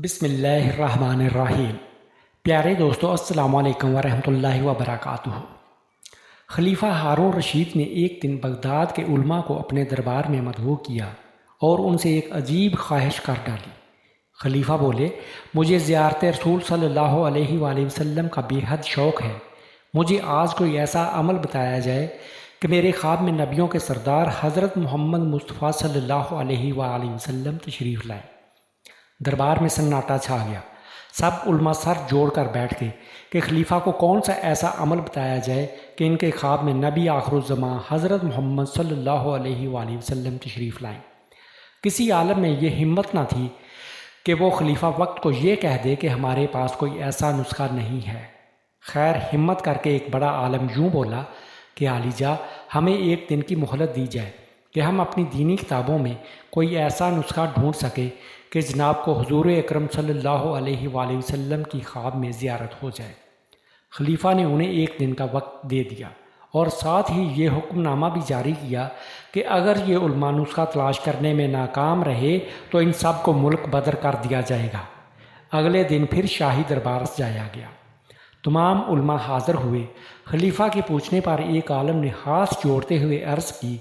بسم اللہ الرحمن الرحیم۔ پیارے دوستو، السلام علیکم ورحمۃ اللہ وبرکاتہ۔ خلیفہ ہارون رشید نے ایک دن بغداد کے علماء کو اپنے دربار میں مدعو کیا اور ان سے ایک عجیب خواہش کر ڈالی۔ خلیفہ بولے، مجھے زیارت رسول صلی اللہ علیہ وآلہ وسلم کا بے حد شوق ہے۔ مجھے آج کوئی ایسا عمل بتایا جائے کہ میرے خواب میں نبیوں کے سردار حضرت محمد مصطفیٰ صلی اللہ علیہ وآلہ وسلم تشریف لائے۔ دربار میں سناٹا چھا گیا۔ سب علماء سر جوڑ کر بیٹھ گئے کہ خلیفہ کو کون سا ایسا عمل بتایا جائے کہ ان کے خواب میں نبی آخر الزماں حضرت محمد صلی اللہ علیہ وآلہ وسلم تشریف لائیں۔ کسی عالم میں یہ ہمت نہ تھی کہ وہ خلیفہ وقت کو یہ کہہ دے کہ ہمارے پاس کوئی ایسا نسخہ نہیں ہے۔ خیر، ہمت کر کے ایک بڑا عالم یوں بولا کہ عالی جا، ہمیں ایک دن کی مہلت دی جائے کہ ہم اپنی دینی کتابوں میں کوئی ایسا نسخہ ڈھونڈ سکے کہ جناب کو حضور اکرم صلی اللہ علیہ وآلہ وسلم کی خواب میں زیارت ہو جائے۔ خلیفہ نے انہیں ایک دن کا وقت دے دیا اور ساتھ ہی یہ حکم نامہ بھی جاری کیا کہ اگر یہ علماء نسخہ تلاش کرنے میں ناکام رہے تو ان سب کو ملک بدر کر دیا جائے گا۔ اگلے دن پھر شاہی دربار سجایا گیا۔ تمام علماء حاضر ہوئے۔ خلیفہ کے پوچھنے پر ایک عالم نے ہاتھ جوڑتے ہوئے عرض کی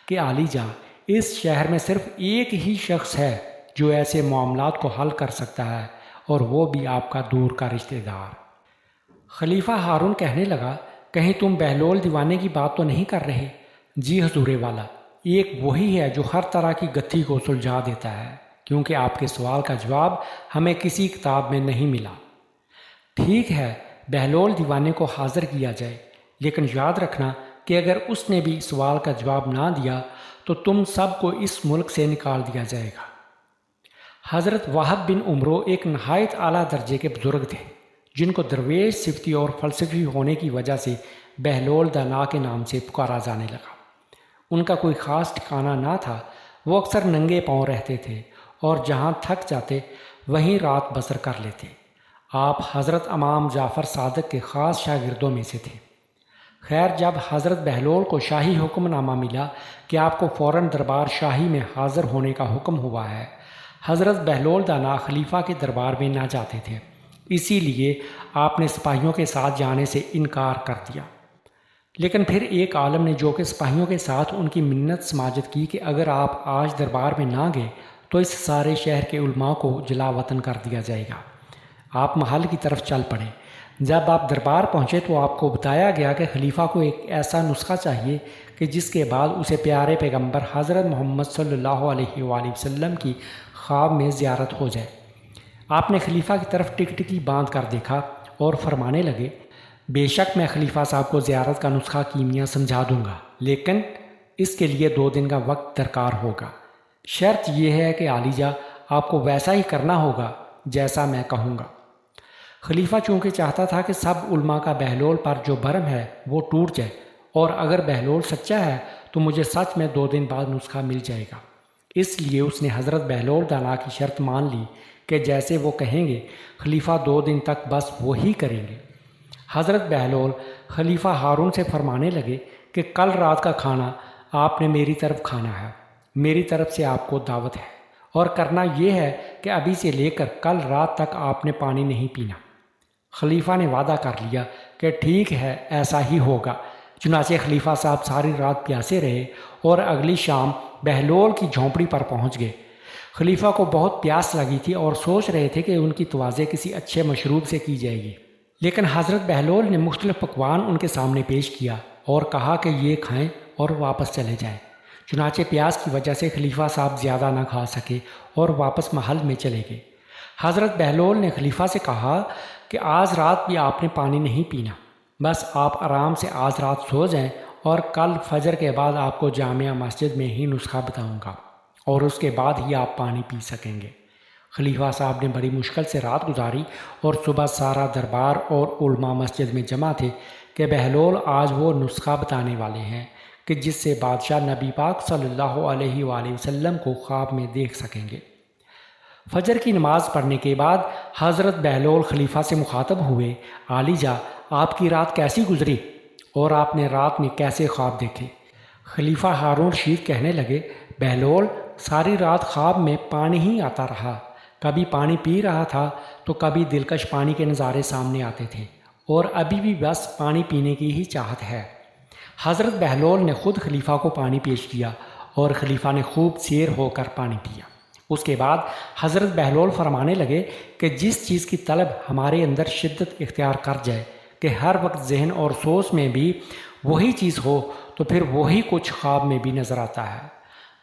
کہ عالی جا، اس شہر میں صرف ایک ہی شخص ہے جو ایسے معاملات کو حل کر سکتا ہے، اور وہ بھی آپ کا دور کا رشتہ دار۔ خلیفہ ہارون کہنے لگا، کہیں تم بہلول دیوانے کی بات تو نہیں کر رہے؟ جی حضور والا، ایک وہی ہے جو ہر طرح کی گتھی کو سلجھا دیتا ہے، کیونکہ آپ کے سوال کا جواب ہمیں کسی کتاب میں نہیں ملا۔ ٹھیک ہے، بہلول دیوانے کو حاضر کیا جائے، لیکن یاد رکھنا کہ اگر اس نے بھی سوال کا جواب نہ دیا تو تم سب کو اس ملک سے نکال دیا جائے گا۔ حضرت وہب بن عمرو ایک نہایت اعلیٰ درجے کے بزرگ تھے، جن کو درویش صفتی اور فلسفی ہونے کی وجہ سے بہلول دانا کے نام سے پکارا جانے لگا۔ ان کا کوئی خاص ٹھکانہ نہ تھا، وہ اکثر ننگے پاؤں رہتے تھے اور جہاں تھک جاتے وہیں رات بسر کر لیتے۔ آپ حضرت امام جعفر صادق کے خاص شاگردوں میں سے تھے۔ خیر، جب حضرت بہلول کو شاہی حکم نامہ ملا کہ آپ کو فوراً دربار شاہی میں حاضر ہونے کا حکم ہوا ہے، حضرت بہلول دانا خلیفہ کے دربار میں نہ جاتے تھے، اسی لیے آپ نے سپاہیوں کے ساتھ جانے سے انکار کر دیا۔ لیکن پھر ایک عالم نے جو کہ سپاہیوں کے ساتھ ان کی منت سماجت کی کہ اگر آپ آج دربار میں نہ گئے تو اس سارے شہر کے علماء کو جلا وطن کر دیا جائے گا۔ آپ محل کی طرف چل پڑے۔ جب آپ دربار پہنچے تو آپ کو بتایا گیا کہ خلیفہ کو ایک ایسا نسخہ چاہیے کہ جس کے بعد اسے پیارے پیغمبر حضرت محمد صلی اللہ علیہ وآلہ وسلم کی خواب میں زیارت ہو جائے۔ آپ نے خلیفہ کی طرف ٹکٹکی باندھ کر دیکھا اور فرمانے لگے، بے شک میں خلیفہ صاحب کو زیارت کا نسخہ کیمیا سمجھا دوں گا، لیکن اس کے لیے 2 دن کا وقت درکار ہوگا۔ شرط یہ ہے کہ عالی جا، آپ کو ویسا ہی کرنا ہوگا جیسا میں کہوں گا۔ خلیفہ چونکہ چاہتا تھا کہ سب علماء کا بہلول پر جو بھرم ہے وہ ٹوٹ جائے، اور اگر بہلول سچا ہے تو مجھے سچ میں 2 دن بعد نسخہ مل جائے گا، اس لیے اس نے حضرت بہلول دانا کی شرط مان لی کہ جیسے وہ کہیں گے خلیفہ 2 دن تک بس وہی کریں گے۔ حضرت بہلول خلیفہ ہارون سے فرمانے لگے کہ کل رات کا کھانا آپ نے میری طرف کھانا ہے، میری طرف سے آپ کو دعوت ہے، اور کرنا یہ ہے کہ ابھی سے لے کر کل رات تک آپ نے پانی نہیں پینا۔ خلیفہ نے وعدہ کر لیا کہ ٹھیک ہے، ایسا ہی ہوگا۔ چنانچہ خلیفہ صاحب ساری رات پیاسے رہے اور اگلی شام بہلول کی جھونپڑی پر پہنچ گئے۔ خلیفہ کو بہت پیاس لگی تھی اور سوچ رہے تھے کہ ان کی توازے کسی اچھے مشروب سے کی جائے گی، لیکن حضرت بہلول نے مختلف پکوان ان کے سامنے پیش کیا اور کہا کہ یہ کھائیں اور واپس چلے جائیں۔ چنانچہ پیاس کی وجہ سے خلیفہ صاحب زیادہ نہ کھا سکے اور واپس محل میں چلے گئے۔ حضرت بہلول نے خلیفہ سے کہا کہ آج رات بھی آپ نے پانی نہیں پینا، بس آپ آرام سے آج رات سو جائیں اور کل فجر کے بعد آپ کو جامع مسجد میں ہی نسخہ بتاؤں گا، اور اس کے بعد ہی آپ پانی پی سکیں گے۔ خلیفہ صاحب نے بڑی مشکل سے رات گزاری اور صبح سارا دربار اور علماء مسجد میں جمع تھے کہ بہلول آج وہ نسخہ بتانے والے ہیں کہ جس سے بادشاہ نبی پاک صلی اللہ علیہ وآلہ وسلم کو خواب میں دیکھ سکیں گے۔ فجر کی نماز پڑھنے کے بعد حضرت بہلول خلیفہ سے مخاطب ہوئے، عالی جا، آپ کی رات کیسی گزری اور آپ نے رات میں کیسے خواب دیکھے؟ خلیفہ ہارون رشید کہنے لگے، بہلول، ساری رات خواب میں پانی ہی آتا رہا، کبھی پانی پی رہا تھا تو کبھی دلکش پانی کے نظارے سامنے آتے تھے، اور ابھی بھی بس پانی پینے کی ہی چاہت ہے۔ حضرت بہلول نے خود خلیفہ کو پانی پیش کیا اور خلیفہ نے خوب سیر ہو کر پانی پیا۔ اس کے بعد حضرت بہلول فرمانے لگے کہ جس چیز کی طلب ہمارے اندر شدت اختیار کر جائے کہ ہر وقت ذہن اور سوچ میں بھی وہی چیز ہو تو پھر وہی کچھ خواب میں بھی نظر آتا ہے۔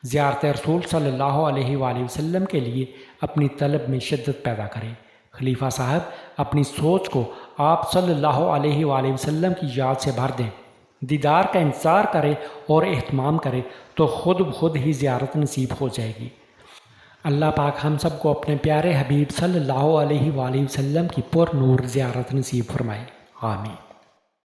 زیارت رسول صلی اللہ علیہ وآلہ وسلم کے لیے اپنی طلب میں شدت پیدا کرے۔ خلیفہ صاحب اپنی سوچ کو آپ صلی اللہ علیہ وآلہ وسلم کی یاد سے بھر دیں، دیدار کا انتظار کرے اور اہتمام کرے تو خود بخود ہی زیارت نصیب ہو جائے گی۔ اللہ پاک ہم سب کو اپنے پیارے حبیب صلی اللہ علیہ وآلہ وسلم کی پر نور زیارت نصیب فرمائے، آمین۔